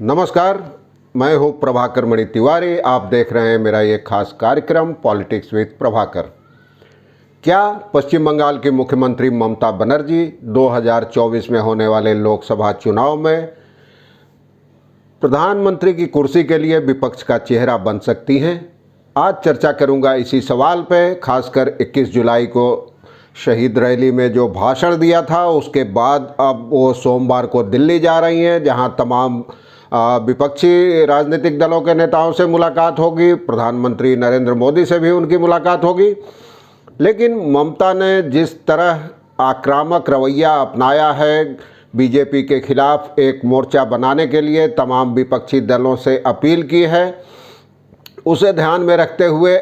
नमस्कार, मैं हूं प्रभाकर मणि तिवारी। आप देख रहे हैं मेरा ये खास कार्यक्रम पॉलिटिक्स विद प्रभाकर। क्या पश्चिम बंगाल की मुख्यमंत्री ममता बनर्जी 2024 में होने वाले लोकसभा चुनाव में प्रधानमंत्री की कुर्सी के लिए विपक्ष का चेहरा बन सकती हैं? आज चर्चा करूंगा इसी सवाल पे। खासकर 21 जुलाई को शहीद रैली में जो भाषण दिया था उसके बाद अब वो सोमवार को दिल्ली जा रही हैं, जहां तमाम विपक्षी राजनीतिक दलों के नेताओं से मुलाकात होगी। प्रधानमंत्री नरेंद्र मोदी से भी उनकी मुलाकात होगी। लेकिन ममता ने जिस तरह आक्रामक रवैया अपनाया है, बीजेपी के खिलाफ एक मोर्चा बनाने के लिए तमाम विपक्षी दलों से अपील की है, उसे ध्यान में रखते हुए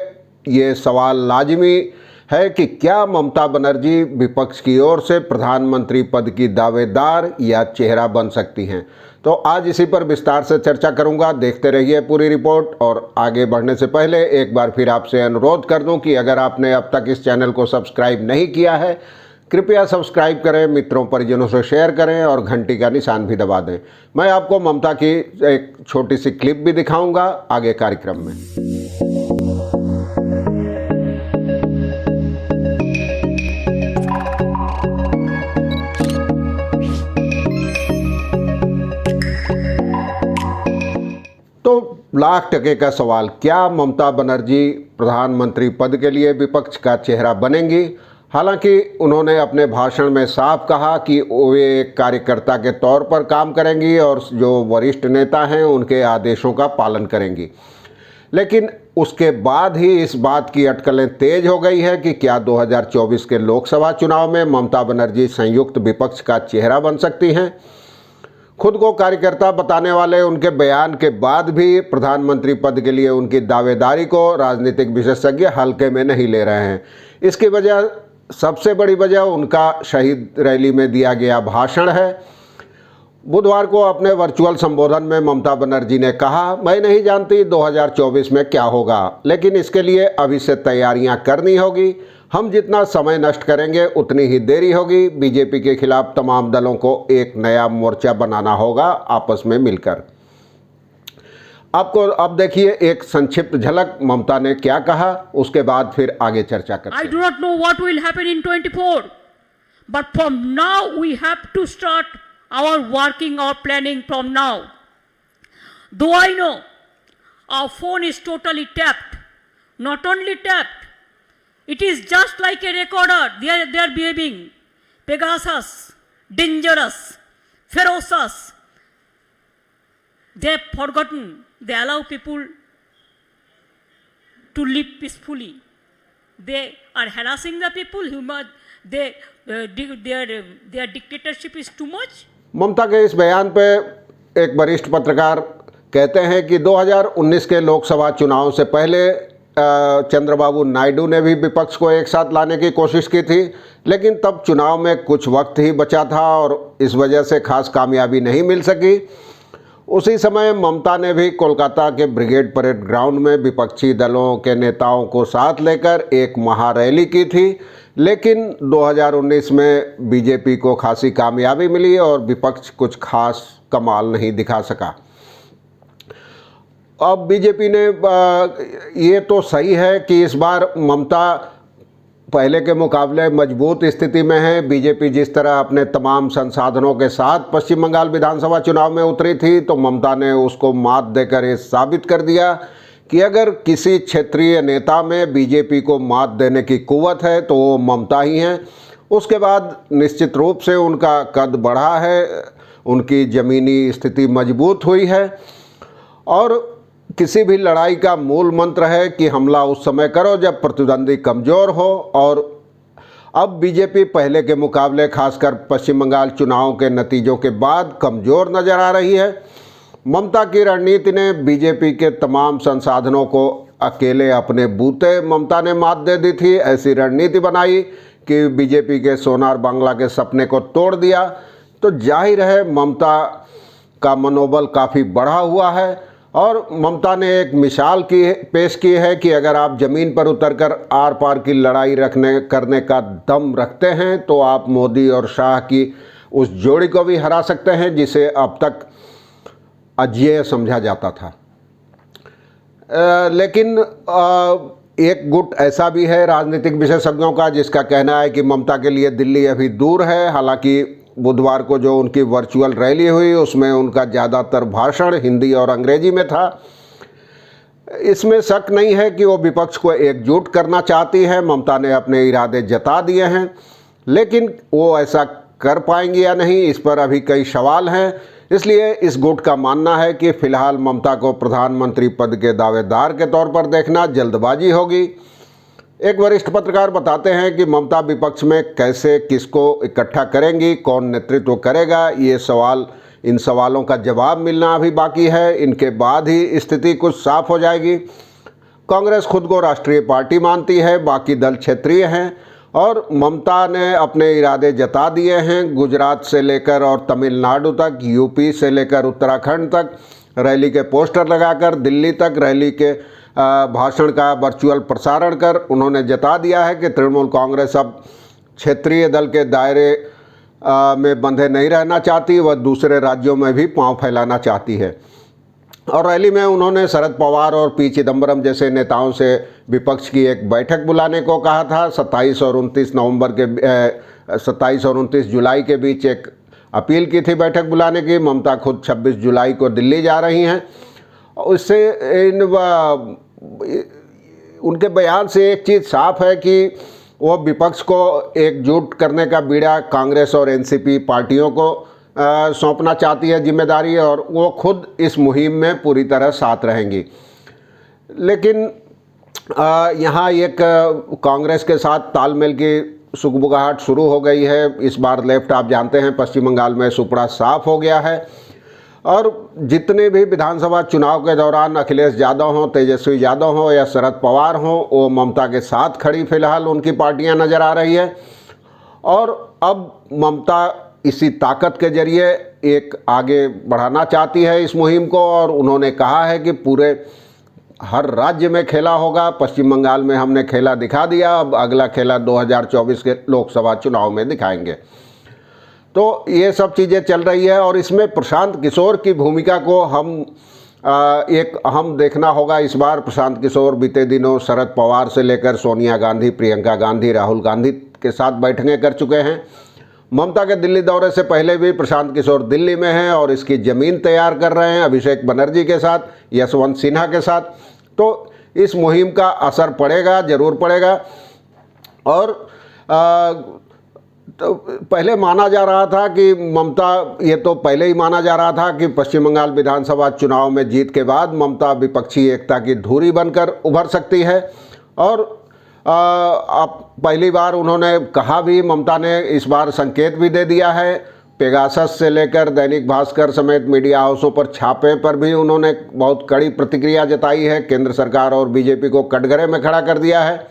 ये सवाल लाजमी है कि क्या ममता बनर्जी विपक्ष की ओर से प्रधानमंत्री पद की दावेदार या चेहरा बन सकती हैं। तो आज इसी पर विस्तार से चर्चा करूंगा। देखते रहिए पूरी रिपोर्ट। और आगे बढ़ने से पहले एक बार फिर आपसे अनुरोध कर दूं कि अगर आपने अब तक इस चैनल को सब्सक्राइब नहीं किया है, कृपया सब्सक्राइब करें, मित्रों परिजनों से शेयर करें और घंटी का निशान भी दबा दें। मैं आपको ममता की एक छोटी सी क्लिप भी दिखाऊंगा आगे कार्यक्रम में। तो लाख टके का सवाल, क्या ममता बनर्जी प्रधानमंत्री पद के लिए विपक्ष का चेहरा बनेंगी? हालांकि उन्होंने अपने भाषण में साफ कहा कि वे एक कार्यकर्ता के तौर पर काम करेंगी और जो वरिष्ठ नेता हैं उनके आदेशों का पालन करेंगी। लेकिन उसके बाद ही इस बात की अटकलें तेज हो गई है कि क्या 2024 के लोकसभा चुनाव में ममता बनर्जी संयुक्त विपक्ष का चेहरा बन सकती हैं। खुद को कार्यकर्ता बताने वाले उनके बयान के बाद भी प्रधानमंत्री पद के लिए उनकी दावेदारी को राजनीतिक विशेषज्ञ हल्के में नहीं ले रहे हैं। इसकी वजह, सबसे बड़ी वजह उनका शहीद रैली में दिया गया भाषण है। बुधवार को अपने वर्चुअल संबोधन में ममता बनर्जी ने कहा, मैं नहीं जानती 2024 में क्या होगा, लेकिन इसके लिए अभी से तैयारियां करनी होगी। हम जितना समय नष्ट करेंगे उतनी ही देरी होगी। बीजेपी के खिलाफ तमाम दलों को एक नया मोर्चा बनाना होगा आपस में मिलकर। आपको अब देखिए एक संक्षिप्त झलक ममता ने क्या कहा, उसके बाद फिर आगे चर्चा करते हैं। I do not know what will happen in 24, but from now we have to start our working, our planning from now. Though I know our phone is totally tapped, not only tapped, it is just like a recorder. They are behaving Pegasus, dangerous, ferocious. They have forgotten. They allow people to live peacefully. They are harassing the people. Their dictatorship is too much. ममता के इस बयान पे एक वरिष्ठ पत्रकार कहते हैं कि 2019 के लोकसभा चुनाव से पहले चंद्रबाबू नायडू ने भी विपक्ष को एक साथ लाने की कोशिश की थी, लेकिन तब चुनाव में कुछ वक्त ही बचा था और इस वजह से खास कामयाबी नहीं मिल सकी। उसी समय ममता ने भी कोलकाता के ब्रिगेड परेड ग्राउंड में विपक्षी दलों के नेताओं को साथ लेकर एक महारैली की थी, लेकिन 2019 में बीजेपी को खासी कामयाबी मिली और विपक्ष कुछ खास कमाल नहीं दिखा सका। अब बीजेपी ने ये तो सही है कि इस बार ममता पहले के मुकाबले मजबूत स्थिति में है। बीजेपी जिस तरह अपने तमाम संसाधनों के साथ पश्चिम बंगाल विधानसभा चुनाव में उतरी थी, तो ममता ने उसको मात देकर ये साबित कर दिया कि अगर किसी क्षेत्रीय नेता में बीजेपी को मात देने की कुव्वत है तो वो ममता ही हैं। उसके बाद निश्चित रूप से उनका कद बढ़ा है, उनकी ज़मीनी स्थिति मजबूत हुई है और किसी भी लड़ाई का मूल मंत्र है कि हमला उस समय करो जब प्रतिद्वंदी कमज़ोर हो। और अब बीजेपी पहले के मुकाबले खासकर पश्चिम बंगाल चुनाव के नतीजों के बाद कमज़ोर नज़र आ रही है। ममता की रणनीति ने बीजेपी के तमाम संसाधनों को अकेले अपने बूते ममता ने मात दे दी थी। ऐसी रणनीति बनाई कि बीजेपी के सोनार बांग्ला के सपने को तोड़ दिया। तो जाहिर है ममता का मनोबल काफ़ी बढ़ा हुआ है और ममता ने एक मिसाल पेश की है कि अगर आप ज़मीन पर उतरकर आर पार की लड़ाई करने का दम रखते हैं तो आप मोदी और शाह की उस जोड़ी को भी हरा सकते हैं जिसे अब तक अजेय समझा जाता था। लेकिन एक गुट ऐसा भी है राजनीतिक विशेषज्ञों का जिसका कहना है कि ममता के लिए दिल्ली अभी दूर है। हालांकि बुधवार को जो उनकी वर्चुअल रैली हुई उसमें उनका ज़्यादातर भाषण हिंदी और अंग्रेजी में था। इसमें शक नहीं है कि वो विपक्ष को एकजुट करना चाहती है। ममता ने अपने इरादे जता दिए हैं, लेकिन वो ऐसा कर पाएंगी या नहीं, इस पर अभी कई सवाल हैं। इसलिए इस गुट का मानना है कि फिलहाल ममता को प्रधानमंत्री पद के दावेदार के तौर पर देखना जल्दबाजी होगी। एक वरिष्ठ पत्रकार बताते हैं कि ममता विपक्ष में कैसे किसको इकट्ठा करेंगी, कौन नेतृत्व करेगा, इन सवालों का जवाब मिलना अभी बाकी है। इनके बाद ही स्थिति कुछ साफ हो जाएगी। कांग्रेस खुद को राष्ट्रीय पार्टी मानती है, बाकी दल क्षेत्रीय हैं और ममता ने अपने इरादे जता दिए हैं। गुजरात से लेकर और तमिलनाडु तक, यूपी से लेकर उत्तराखंड तक रैली के पोस्टर लगाकर, दिल्ली तक रैली के भाषण का वर्चुअल प्रसारण कर उन्होंने जता दिया है कि तृणमूल कांग्रेस अब क्षेत्रीय दल के दायरे में बंधे नहीं रहना चाहती, वह दूसरे राज्यों में भी पांव फैलाना चाहती है। और रैली में उन्होंने शरद पवार और पी चिदम्बरम जैसे नेताओं से विपक्ष की एक बैठक बुलाने को कहा था। 27 और 29 जुलाई के बीच एक अपील की थी बैठक बुलाने की। ममता खुद 26 जुलाई को दिल्ली जा रही हैं। उससे उनके बयान से एक चीज़ साफ है कि वो विपक्ष को एकजुट करने का बीड़ा कांग्रेस और एनसीपी पार्टियों को सौंपना चाहती है जिम्मेदारी, और वो खुद इस मुहिम में पूरी तरह साथ रहेंगी। लेकिन यहाँ एक कांग्रेस के साथ तालमेल की सुगबुगाहट शुरू हो गई है। इस बार लेफ्ट, आप जानते हैं, पश्चिम बंगाल में सुपड़ा साफ हो गया है और जितने भी विधानसभा चुनाव के दौरान अखिलेश यादव हों, तेजस्वी यादव हों या शरद पवार हों, वो ममता के साथ खड़ी फिलहाल उनकी पार्टियां नज़र आ रही है। और अब ममता इसी ताकत के जरिए एक आगे बढ़ाना चाहती है इस मुहिम को, और उन्होंने कहा है कि पूरे हर राज्य में खेला होगा। पश्चिम बंगाल में हमने खेला दिखा दिया, अब अगला खेला 2024 के लोकसभा चुनाव में दिखाएंगे। तो ये सब चीज़ें चल रही है और इसमें प्रशांत किशोर की भूमिका को एक अहम देखना होगा इस बार। प्रशांत किशोर बीते दिनों शरद पवार से लेकर सोनिया गांधी, प्रियंका गांधी, राहुल गांधी के साथ बैठकें कर चुके हैं। ममता के दिल्ली दौरे से पहले भी प्रशांत किशोर दिल्ली में हैं और इसकी ज़मीन तैयार कर रहे हैं अभिषेक बनर्जी के साथ, यशवंत सिन्हा के साथ। तो इस मुहिम का असर पड़ेगा, ज़रूर पड़ेगा। और तो पहले माना जा रहा था कि ममता, ये तो पहले ही माना जा रहा था कि पश्चिम बंगाल विधानसभा चुनाव में जीत के बाद ममता विपक्षी एकता की धुरी बनकर उभर सकती है। और अब पहली बार उन्होंने कहा भी, ममता ने इस बार संकेत भी दे दिया है। पेगासस से लेकर दैनिक भास्कर समेत मीडिया हाउसों पर छापे पर भी उन्होंने बहुत कड़ी प्रतिक्रिया जताई है। केंद्र सरकार और बीजेपी को कटघरे में खड़ा कर दिया है।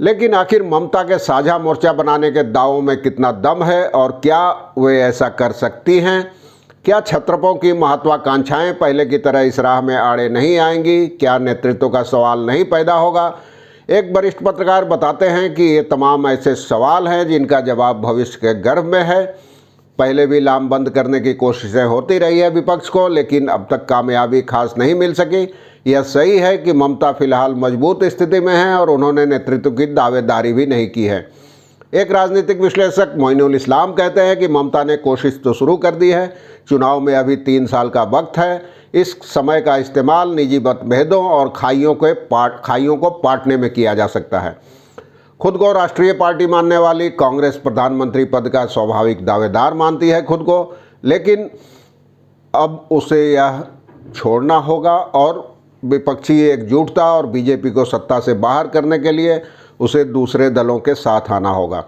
लेकिन आखिर ममता के साझा मोर्चा बनाने के दावों में कितना दम है और क्या वे ऐसा कर सकती हैं? क्या छत्रपों की महत्वाकांक्षाएं पहले की तरह इस राह में आड़े नहीं आएंगी? क्या नेतृत्व का सवाल नहीं पैदा होगा? एक वरिष्ठ पत्रकार बताते हैं कि ये तमाम ऐसे सवाल हैं जिनका जवाब भविष्य के गर्भ में है। पहले भी लामबंद करने की कोशिशें होती रही है विपक्ष को, लेकिन अब तक कामयाबी खास नहीं मिल सकी। यह सही है कि ममता फिलहाल मजबूत स्थिति में है और उन्होंने नेतृत्व की दावेदारी भी नहीं की है। एक राजनीतिक विश्लेषक मोइनुल इस्लाम कहते हैं कि ममता ने कोशिश तो शुरू कर दी है, चुनाव में अभी 3 साल का वक्त है। इस समय का इस्तेमाल निजी मतभेदों और खाइयों को पाटने में किया जा सकता है। खुद को राष्ट्रीय पार्टी मानने वाली कांग्रेस प्रधानमंत्री पद का स्वाभाविक दावेदार मानती है खुद को, लेकिन अब उसे यह छोड़ना होगा और विपक्षी एकजुटता और बीजेपी को सत्ता से बाहर करने के लिए उसे दूसरे दलों के साथ आना होगा।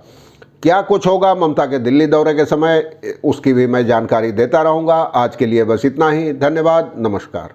क्या कुछ होगा ममता के दिल्ली दौरे के समय, उसकी भी मैं जानकारी देता रहूँगा। आज के लिए बस इतना ही। धन्यवाद, नमस्कार।